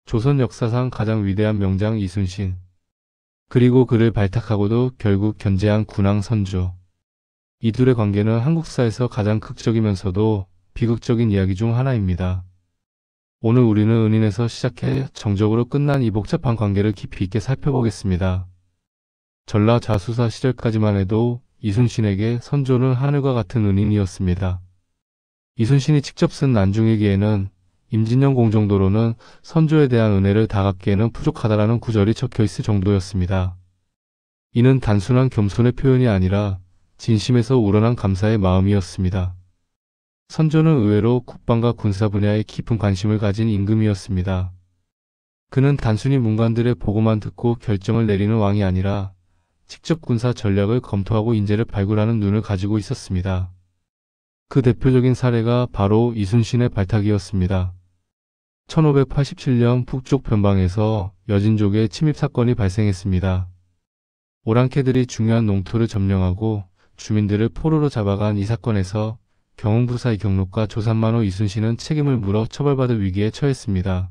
조선 역사상 가장 위대한 명장 이순신. 그리고 그를 발탁하고도 결국 견제한 군왕 선조. 이 둘의 관계는 한국사에서 가장 극적이면서도 비극적인 이야기 중 하나입니다. 오늘 우리는 은인에서 시작해 정적으로 끝난 이 복잡한 관계를 깊이 있게 살펴보겠습니다. 전라자수사 시절까지만 해도 이순신에게 선조는 하늘과 같은 은인이었습니다. 이순신이 직접 쓴 난중일기에는 임진년 공정도로는 선조에 대한 은혜를 다 갚기에는 부족하다라는 구절이 적혀 있을 정도였습니다. 이는 단순한 겸손의 표현이 아니라 진심에서 우러난 감사의 마음이었습니다. 선조는 의외로 국방과 군사 분야에 깊은 관심을 가진 임금이었습니다. 그는 단순히 문관들의 보고만 듣고 결정을 내리는 왕이 아니라 직접 군사 전략을 검토하고 인재를 발굴하는 눈을 가지고 있었습니다. 그 대표적인 사례가 바로 이순신의 발탁이었습니다. 1587년 북쪽 변방에서 여진족의 침입 사건이 발생했습니다. 오랑캐들이 중요한 농토를 점령하고 주민들을 포로로 잡아간 이 사건에서 경흥부사의 경록과 조산만호 이순신은 책임을 물어 처벌받을 위기에 처했습니다.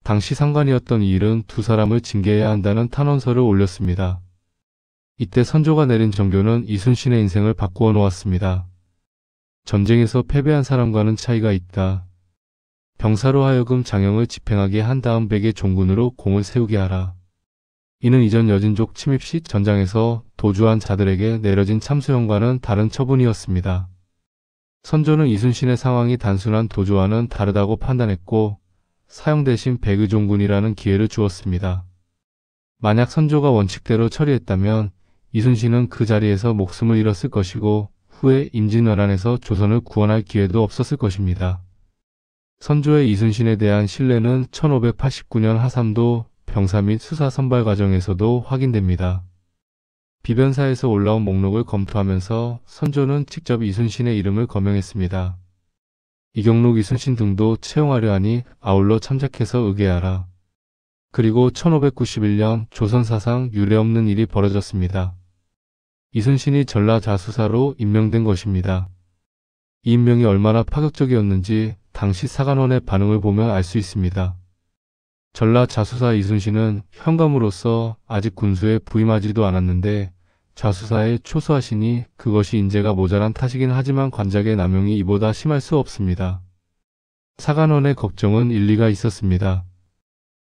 당시 상관이었던 이 일은 두 사람을 징계해야 한다는 탄원서를 올렸습니다. 이때 선조가 내린 정교는 이순신의 인생을 바꾸어 놓았습니다. 전쟁에서 패배한 사람과는 차이가 있다. 병사로 하여금 장영을 집행하게 한 다음 백의 종군으로 공을 세우게 하라. 이는 이전 여진족 침입 시 전장에서 도주한 자들에게 내려진 참수형과는 다른 처분이었습니다. 선조는 이순신의 상황이 단순한 도주와는 다르다고 판단했고 사형 대신 백의 종군이라는 기회를 주었습니다. 만약 선조가 원칙대로 처리했다면 이순신은 그 자리에서 목숨을 잃었을 것이고 후에 임진왜란에서 조선을 구원할 기회도 없었을 것입니다. 선조의 이순신에 대한 신뢰는 1589년 하삼도 병사 및 수사 선발 과정에서도 확인됩니다. 비변사에서 올라온 목록을 검토하면서 선조는 직접 이순신의 이름을 거명했습니다. 이경록, 이순신 등도 채용하려 하니 아울러 참작해서 의계하라. 그리고 1591년 조선 사상 유례없는 일이 벌어졌습니다. 이순신이 전라자수사로 임명된 것입니다. 이 임명이 얼마나 파격적이었는지 당시 사관원의 반응을 보면 알 수 있습니다. 전라자수사 이순신은 현감으로서 아직 군수에 부임하지도 않았는데 자수사에 초수하시니 그것이 인재가 모자란 탓이긴 하지만 관작의 남용이 이보다 심할 수 없습니다. 사관원의 걱정은 일리가 있었습니다.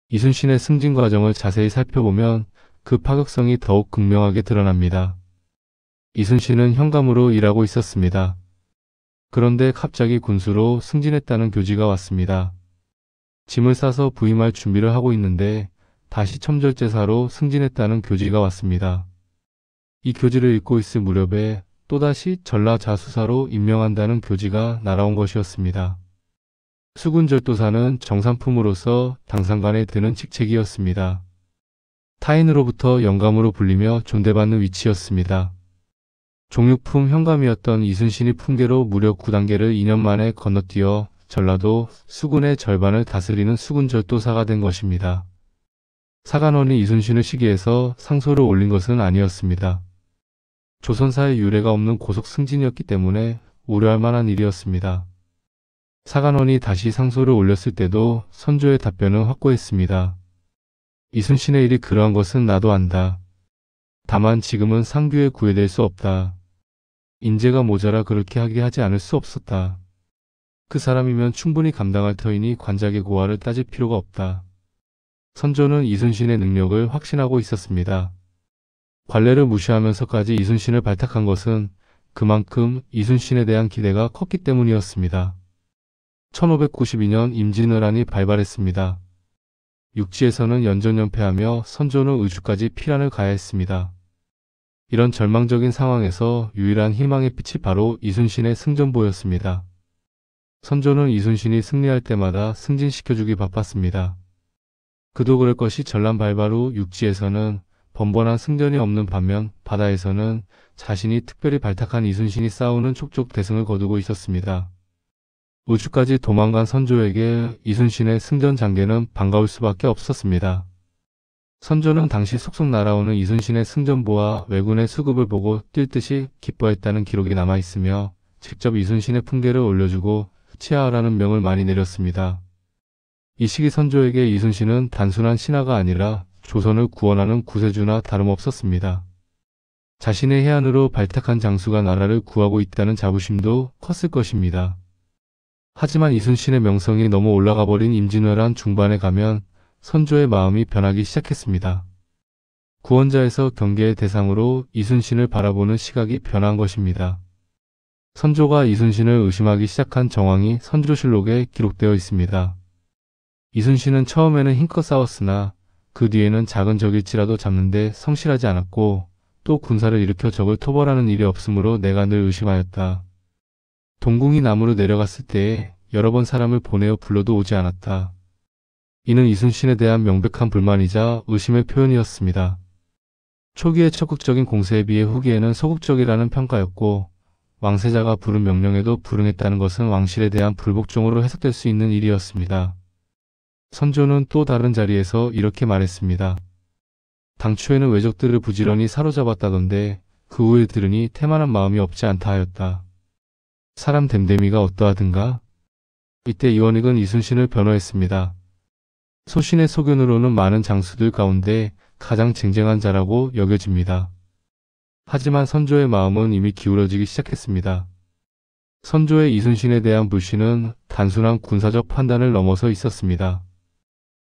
이순신의 승진 과정을 자세히 살펴보면 그 파격성이 더욱 극명하게 드러납니다. 이순신은 현감으로 일하고 있었습니다. 그런데 갑자기 군수로 승진했다는 교지가 왔습니다. 짐을 싸서 부임할 준비를 하고 있는데 다시 첨절제사로 승진했다는 교지가 왔습니다. 이 교지를 읽고 있을 무렵에 또다시 전라자수사로 임명한다는 교지가 날아온 것이었습니다. 수군절도사는 정삼품으로서 당상관에 드는 직책이었습니다. 타인으로부터 영감으로 불리며 존대받는 위치였습니다. 종육품 현감이었던 이순신이 품계로 무려 9단계를 2년 만에 건너뛰어 전라도 수군의 절반을 다스리는 수군절도사가 된 것입니다. 사관원이 이순신을 시기해서 상소를 올린 것은 아니었습니다. 조선사에 유례가 없는 고속 승진이었기 때문에 우려할 만한 일이었습니다. 사관원이 다시 상소를 올렸을 때도 선조의 답변은 확고했습니다. 이순신의 일이 그러한 것은 나도 안다. 다만 지금은 상규에 구애될 수 없다. 인재가 모자라 그렇게 하게 하지 않을 수 없었다. 그 사람이면 충분히 감당할 터이니 관작의 고하를 따질 필요가 없다. 선조는 이순신의 능력을 확신하고 있었습니다. 관례를 무시하면서까지 이순신을 발탁한 것은 그만큼 이순신에 대한 기대가 컸기 때문이었습니다. 1592년 임진왜란이 발발했습니다. 육지에서는 연전연패하며 선조는 의주까지 피란을 가해했습니다. 이런 절망적인 상황에서 유일한 희망의 빛이 바로 이순신의 승전보였습니다. 선조는 이순신이 승리할 때마다 승진시켜주기 바빴습니다. 그도 그럴 것이 전란 발발 후 육지에서는 번번한 승전이 없는 반면 바다에서는 자신이 특별히 발탁한 이순신이 싸우는 촉촉대승을 거두고 있었습니다. 우주까지 도망간 선조에게 이순신의 승전 장계는 반가울 수밖에 없었습니다. 선조는 당시 속속 날아오는 이순신의 승전보와 왜군의 수급을 보고 뛸 듯이 기뻐했다는 기록이 남아있으며 직접 이순신의 품계를 올려주고 치하하라는 명을 많이 내렸습니다. 이 시기 선조에게 이순신은 단순한 신하가 아니라 조선을 구원하는 구세주나 다름없었습니다. 자신의 해안으로 발탁한 장수가 나라를 구하고 있다는 자부심도 컸을 것입니다. 하지만 이순신의 명성이 너무 올라가 버린 임진왜란 중반에 가면 선조의 마음이 변하기 시작했습니다. 구원자에서 경계의 대상으로 이순신을 바라보는 시각이 변한 것입니다. 선조가 이순신을 의심하기 시작한 정황이 선조실록에 기록되어 있습니다. 이순신은 처음에는 힘껏 싸웠으나 그 뒤에는 작은 적일지라도 잡는데 성실하지 않았고 또 군사를 일으켜 적을 토벌하는 일이 없으므로 내가 늘 의심하였다. 동궁이 남으로 내려갔을 때에 여러 번 사람을 보내어 불러도 오지 않았다. 이는 이순신에 대한 명백한 불만이자 의심의 표현이었습니다. 초기의 적극적인 공세에 비해 후기에는 소극적이라는 평가였고 왕세자가 부른 명령에도 불응했다는 것은 왕실에 대한 불복종으로 해석될 수 있는 일이었습니다. 선조는 또 다른 자리에서 이렇게 말했습니다. 당초에는 왜적들을 부지런히 사로잡았다던데 그 후에 들으니 태만한 마음이 없지 않다 하였다. 사람 됨됨이가 어떠하든가? 이때 이원익은 이순신을 변호했습니다. 소신의 소견으로는 많은 장수들 가운데 가장 쟁쟁한 자라고 여겨집니다. 하지만 선조의 마음은 이미 기울어지기 시작했습니다. 선조의 이순신에 대한 불신은 단순한 군사적 판단을 넘어서 있었습니다.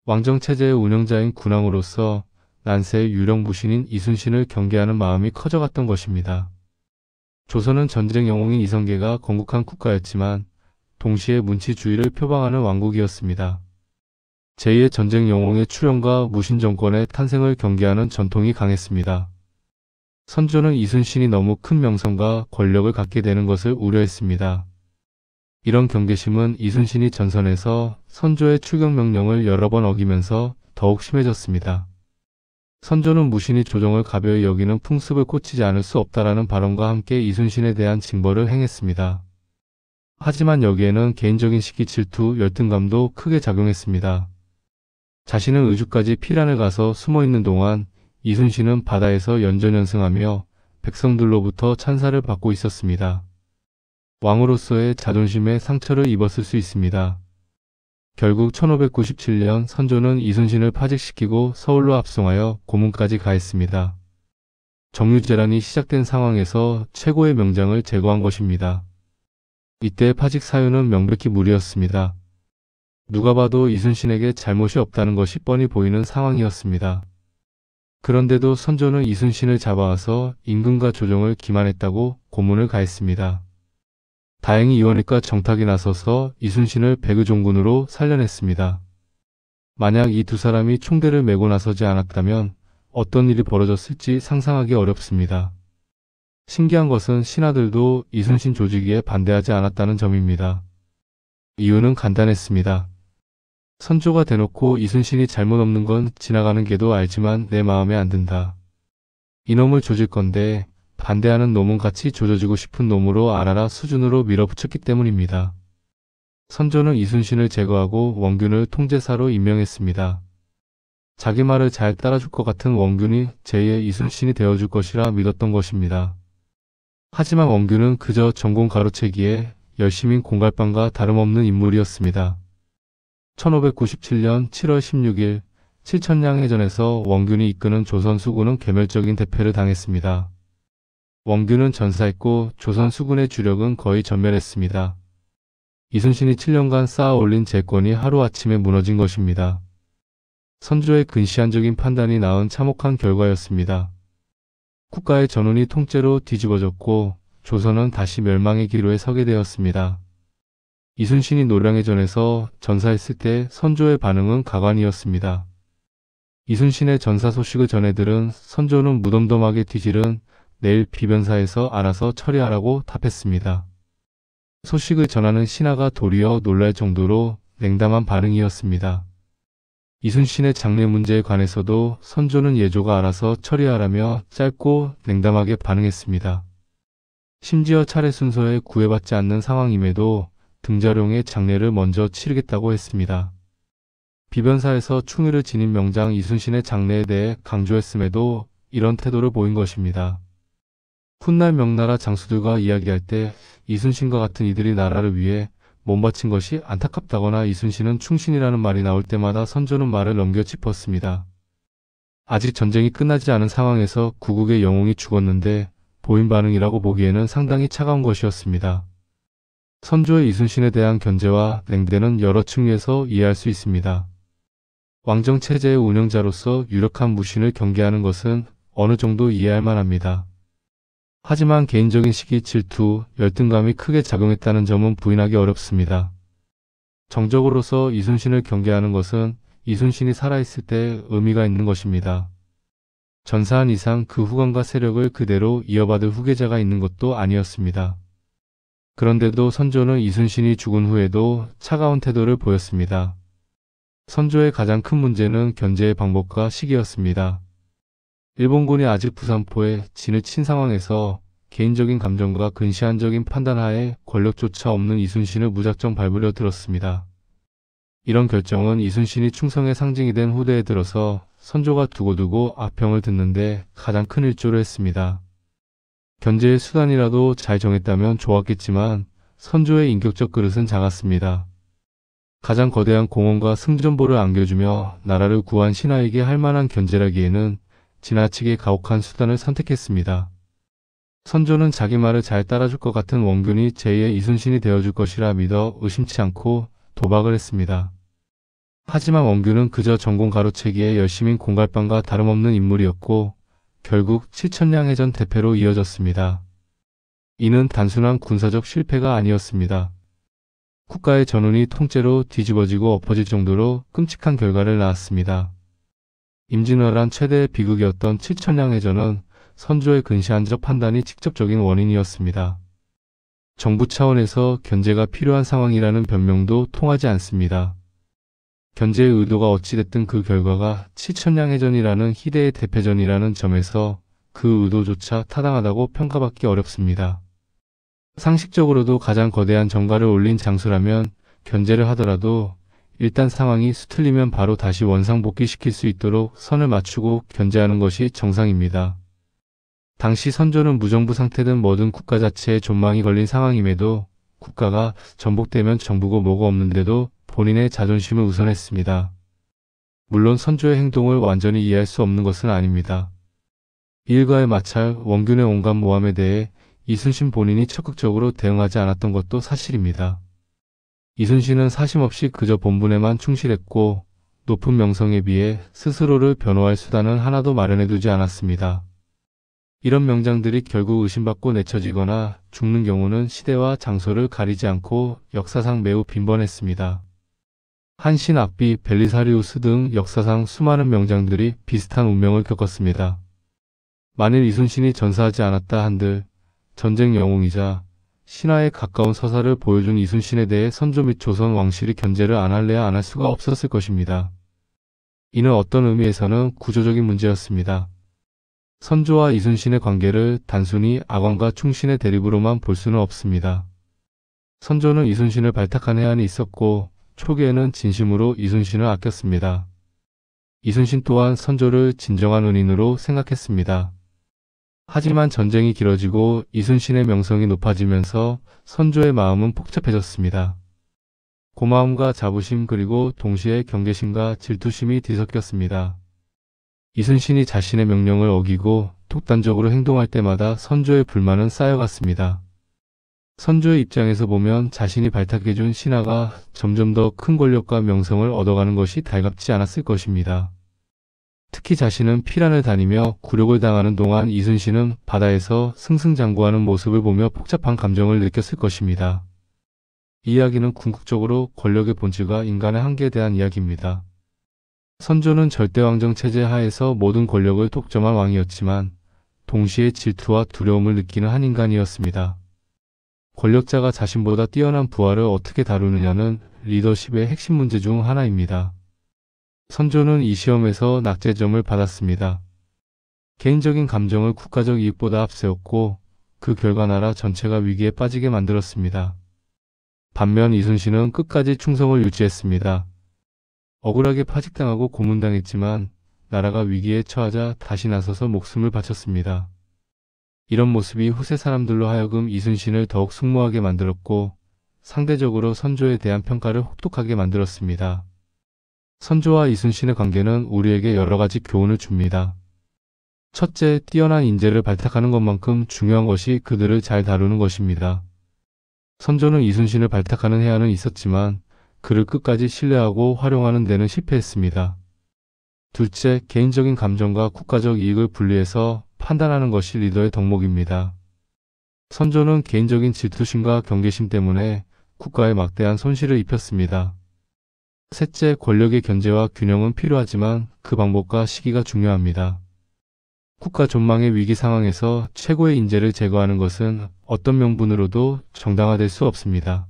왕정체제의 운영자인 군왕으로서 난세의 유령부신인 이순신을 경계하는 마음이 커져갔던 것입니다. 조선은 전쟁 영웅인 이성계가 건국한 국가였지만 동시에 문치주의를 표방하는 왕국이었습니다. 제2의 전쟁 영웅의 출현과 무신 정권의 탄생을 경계하는 전통이 강했습니다. 선조는 이순신이 너무 큰 명성과 권력을 갖게 되는 것을 우려했습니다. 이런 경계심은 이순신이 전선에서 선조의 출격 명령을 여러 번 어기면서 더욱 심해졌습니다. 선조는 무신이 조정을 가벼이 여기는 풍습을 고치지 않을 수 없다라는 발언과 함께 이순신에 대한 징벌을 행했습니다. 하지만 여기에는 개인적인 시기 질투, 열등감도 크게 작용했습니다. 자신은 의주까지 피란을 가서 숨어있는 동안 이순신은 바다에서 연전연승하며 백성들로부터 찬사를 받고 있었습니다. 왕으로서의 자존심에 상처를 입었을 수 있습니다. 결국 1597년 선조는 이순신을 파직시키고 서울로 합송하여 고문까지 가했습니다. 정유재란이 시작된 상황에서 최고의 명장을 제거한 것입니다. 이때 파직 사유는 명백히 무리였습니다. 누가 봐도 이순신에게 잘못이 없다는 것이 뻔히 보이는 상황이었습니다. 그런데도 선조는 이순신을 잡아와서 임금과 조정을 기만했다고 고문을 가했습니다. 다행히 이원익과 정탁이 나서서 이순신을 백의종군으로 살려냈습니다. 만약 이 두 사람이 총대를 메고 나서지 않았다면 어떤 일이 벌어졌을지 상상하기 어렵습니다. 신기한 것은 신하들도 이순신 조직에 반대하지 않았다는 점입니다. 이유는 간단했습니다. 선조가 대놓고 이순신이 잘못 없는 건 지나가는 개도 알지만 내 마음에 안 든다. 이놈을 조질 건데 반대하는 놈은 같이 조져주고 싶은 놈으로 알아라 수준으로 밀어붙였기 때문입니다. 선조는 이순신을 제거하고 원균을 통제사로 임명했습니다. 자기 말을 잘 따라줄 것 같은 원균이 제2의 이순신이 되어줄 것이라 믿었던 것입니다. 하지만 원균은 그저 전공 가로채기에 열심인 공갈빵과 다름없는 인물이었습니다. 1597년 7월 16일 칠천량해전에서 원균이 이끄는 조선 수군은 괴멸적인 대패를 당했습니다. 원균은 전사했고 조선 수군의 주력은 거의 전멸했습니다. 이순신이 7년간 쌓아 올린 재권이 하루아침에 무너진 것입니다. 선조의 근시안적인 판단이 낳은 참혹한 결과였습니다. 국가의 전운이 통째로 뒤집어졌고 조선은 다시 멸망의 기로에 서게 되었습니다. 이순신이 노량해전에서 전사했을 때 선조의 반응은 가관이었습니다. 이순신의 전사 소식을 전해들은 선조는 무덤덤하게 뒤질은 내일 비변사에서 알아서 처리하라고 답했습니다. 소식을 전하는 신하가 도리어 놀랄 정도로 냉담한 반응이었습니다. 이순신의 장례 문제에 관해서도 선조는 예조가 알아서 처리하라며 짧고 냉담하게 반응했습니다. 심지어 차례 순서에 구애받지 않는 상황임에도 등자룡의 장례를 먼저 치르겠다고 했습니다. 비변사에서 충의를 지닌 명장 이순신의 장례에 대해 강조했음에도 이런 태도를 보인 것입니다. 훗날 명나라 장수들과 이야기할 때 이순신과 같은 이들이 나라를 위해 못 바친 것이 안타깝다거나 이순신은 충신이라는 말이 나올 때마다 선조는 말을 넘겨 짚었습니다. 아직 전쟁이 끝나지 않은 상황에서 구국의 영웅이 죽었는데 보인 반응이라고 보기에는 상당히 차가운 것이었습니다. 선조의 이순신에 대한 견제와 냉대는 여러 측면에서 이해할 수 있습니다. 왕정체제의 운영자로서 유력한 무신을 경계하는 것은 어느 정도 이해할 만합니다. 하지만 개인적인 시기, 질투, 열등감이 크게 작용했다는 점은 부인하기 어렵습니다. 정적으로서 이순신을 경계하는 것은 이순신이 살아있을 때 의미가 있는 것입니다. 전사한 이상 그 후광과 세력을 그대로 이어받을 후계자가 있는 것도 아니었습니다. 그런데도 선조는 이순신이 죽은 후에도 차가운 태도를 보였습니다. 선조의 가장 큰 문제는 견제의 방법과 시기였습니다. 일본군이 아직 부산포에 진을 친 상황에서 개인적인 감정과 근시안적인 판단하에 권력조차 없는 이순신을 무작정 밟으려 들었습니다. 이런 결정은 이순신이 충성의 상징이 된 후대에 들어서 선조가 두고두고 악평을 듣는데 가장 큰 일조를 했습니다. 견제의 수단이라도 잘 정했다면 좋았겠지만 선조의 인격적 그릇은 작았습니다. 가장 거대한 공원과 승전보를 안겨주며 나라를 구한 신하에게 할 만한 견제라기에는 지나치게 가혹한 수단을 선택했습니다. 선조는 자기 말을 잘 따라줄 것 같은 원균이 제2의 이순신이 되어줄 것이라 믿어 의심치 않고 도박을 했습니다. 하지만 원균은 그저 전공 가로채기에 열심인 공갈빵과 다름없는 인물이었고 결국 7천량해전 대패로 이어졌습니다. 이는 단순한 군사적 실패가 아니었습니다. 국가의 전운이 통째로 뒤집어지고 엎어질 정도로 끔찍한 결과를 낳았습니다. 임진왜란 최대의 비극이었던 7천량해전은 선조의 근시안적 판단이 직접적인 원인이었습니다. 정부 차원에서 견제가 필요한 상황이라는 변명도 통하지 않습니다. 견제의 의도가 어찌됐든 그 결과가 7천량해전이라는 희대의 대패전이라는 점에서 그 의도조차 타당하다고 평가받기 어렵습니다. 상식적으로도 가장 거대한 정가를 올린 장수라면 견제를 하더라도 일단 상황이 수틀리면 바로 다시 원상복귀시킬 수 있도록 선을 맞추고 견제하는 것이 정상입니다. 당시 선조는 무정부 상태든 뭐든 국가 자체에 존망이 걸린 상황임에도 국가가 전복되면 정부고 뭐고 없는데도 본인의 자존심을 우선했습니다. 물론 선조의 행동을 완전히 이해할 수 없는 것은 아닙니다. 이 일과의 마찰, 원균의 온갖 모함에 대해 이순신 본인이 적극적으로 대응하지 않았던 것도 사실입니다. 이순신은 사심없이 그저 본분에만 충실했고 높은 명성에 비해 스스로를 변호할 수단은 하나도 마련해두지 않았습니다. 이런 명장들이 결국 의심받고 내쳐지거나 죽는 경우는 시대와 장소를 가리지 않고 역사상 매우 빈번했습니다. 한신, 악비, 벨리사리우스 등 역사상 수많은 명장들이 비슷한 운명을 겪었습니다. 만일 이순신이 전사하지 않았다 한들 전쟁 영웅이자 신화에 가까운 서사를 보여준 이순신에 대해 선조 및 조선 왕실이 견제를 안 할래야 안 할 수가 없었을 것입니다. 이는 어떤 의미에서는 구조적인 문제였습니다. 선조와 이순신의 관계를 단순히 악왕과 충신의 대립으로만 볼 수는 없습니다. 선조는 이순신을 발탁한 해안이 있었고 초기에는 진심으로 이순신을 아꼈습니다. 이순신 또한 선조를 진정한 은인으로 생각했습니다. 하지만 전쟁이 길어지고 이순신의 명성이 높아지면서 선조의 마음은 복잡해졌습니다. 고마움과 자부심 그리고 동시에 경계심과 질투심이 뒤섞였습니다. 이순신이 자신의 명령을 어기고 독단적으로 행동할 때마다 선조의 불만은 쌓여갔습니다. 선조의 입장에서 보면 자신이 발탁해준 신하가 점점 더 큰 권력과 명성을 얻어가는 것이 달갑지 않았을 것입니다. 특히 자신은 피란을 다니며 굴욕을 당하는 동안 이순신은 바다에서 승승장구하는 모습을 보며 복잡한 감정을 느꼈을 것입니다. 이 이야기는 궁극적으로 권력의 본질과 인간의 한계에 대한 이야기입니다. 선조는 절대왕정 체제 하에서 모든 권력을 독점한 왕이었지만 동시에 질투와 두려움을 느끼는 한 인간이었습니다. 권력자가 자신보다 뛰어난 부하를 어떻게 다루느냐는 리더십의 핵심 문제 중 하나입니다. 선조는 이 시험에서 낙제점을 받았습니다. 개인적인 감정을 국가적 이익보다 앞세웠고 그 결과 나라 전체가 위기에 빠지게 만들었습니다. 반면 이순신은 끝까지 충성을 유지했습니다. 억울하게 파직당하고 고문당했지만 나라가 위기에 처하자 다시 나서서 목숨을 바쳤습니다. 이런 모습이 후세 사람들로 하여금 이순신을 더욱 숭모하게 만들었고 상대적으로 선조에 대한 평가를 혹독하게 만들었습니다. 선조와 이순신의 관계는 우리에게 여러 가지 교훈을 줍니다. 첫째, 뛰어난 인재를 발탁하는 것만큼 중요한 것이 그들을 잘 다루는 것입니다. 선조는 이순신을 발탁하는 해안은 있었지만 그를 끝까지 신뢰하고 활용하는 데는 실패했습니다. 둘째, 개인적인 감정과 국가적 이익을 분리해서 판단하는 것이 리더의 덕목입니다. 선조는 개인적인 질투심과 경계심 때문에 국가에 막대한 손실을 입혔습니다. 셋째, 권력의 견제와 균형은 필요하지만 그 방법과 시기가 중요합니다. 국가 존망의 위기 상황에서 최고의 인재를 제거하는 것은 어떤 명분으로도 정당화될 수 없습니다.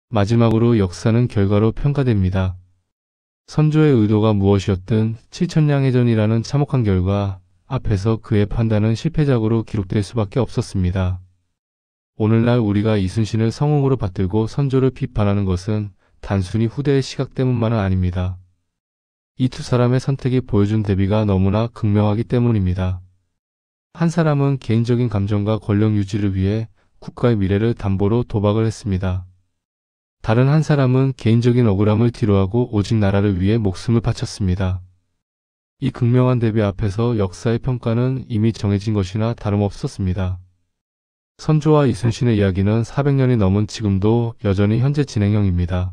마지막으로 역사는 결과로 평가됩니다. 선조의 의도가 무엇이었든 7천량해전이라는 참혹한 결과 앞에서 그의 판단은 실패작으로 기록될 수밖에 없었습니다. 오늘날 우리가 이순신을 성웅으로 받들고 선조를 비판하는 것은 단순히 후대의 시각 때문만은 아닙니다. 이 두 사람의 선택이 보여준 대비가 너무나 극명하기 때문입니다. 한 사람은 개인적인 감정과 권력 유지를 위해 국가의 미래를 담보로 도박을 했습니다. 다른 한 사람은 개인적인 억울함을 뒤로하고 오직 나라를 위해 목숨을 바쳤습니다. 이 극명한 대비 앞에서 역사의 평가는 이미 정해진 것이나 다름없었습니다. 선조와 이순신의 이야기는 400년이 넘은 지금도 여전히 현재 진행형입니다.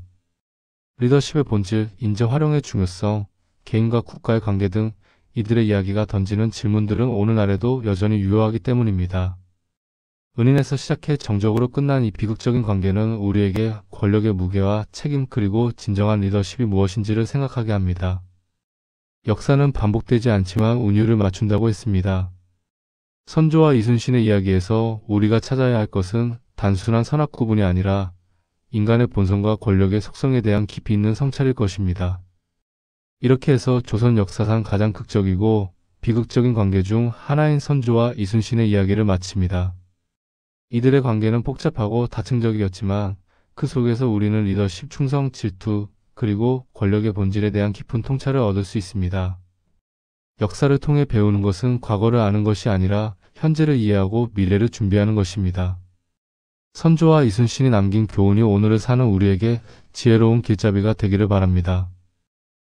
리더십의 본질, 인재 활용의 중요성, 개인과 국가의 관계 등 이들의 이야기가 던지는 질문들은 오늘날에도 여전히 유효하기 때문입니다. 은인에서 시작해 정적으로 끝난 이 비극적인 관계는 우리에게 권력의 무게와 책임 그리고 진정한 리더십이 무엇인지를 생각하게 합니다. 역사는 반복되지 않지만 운율을 맞춘다고 했습니다. 선조와 이순신의 이야기에서 우리가 찾아야 할 것은 단순한 선악 구분이 아니라 인간의 본성과 권력의 속성에 대한 깊이 있는 성찰일 것입니다. 이렇게 해서 조선 역사상 가장 극적이고 비극적인 관계 중 하나인 선조와 이순신의 이야기를 마칩니다. 이들의 관계는 복잡하고 다층적이었지만 그 속에서 우리는 리더십, 충성, 질투, 그리고 권력의 본질에 대한 깊은 통찰을 얻을 수 있습니다. 역사를 통해 배우는 것은 과거를 아는 것이 아니라 현재를 이해하고 미래를 준비하는 것입니다. 선조와 이순신이 남긴 교훈이 오늘을 사는 우리에게 지혜로운 길잡이가 되기를 바랍니다.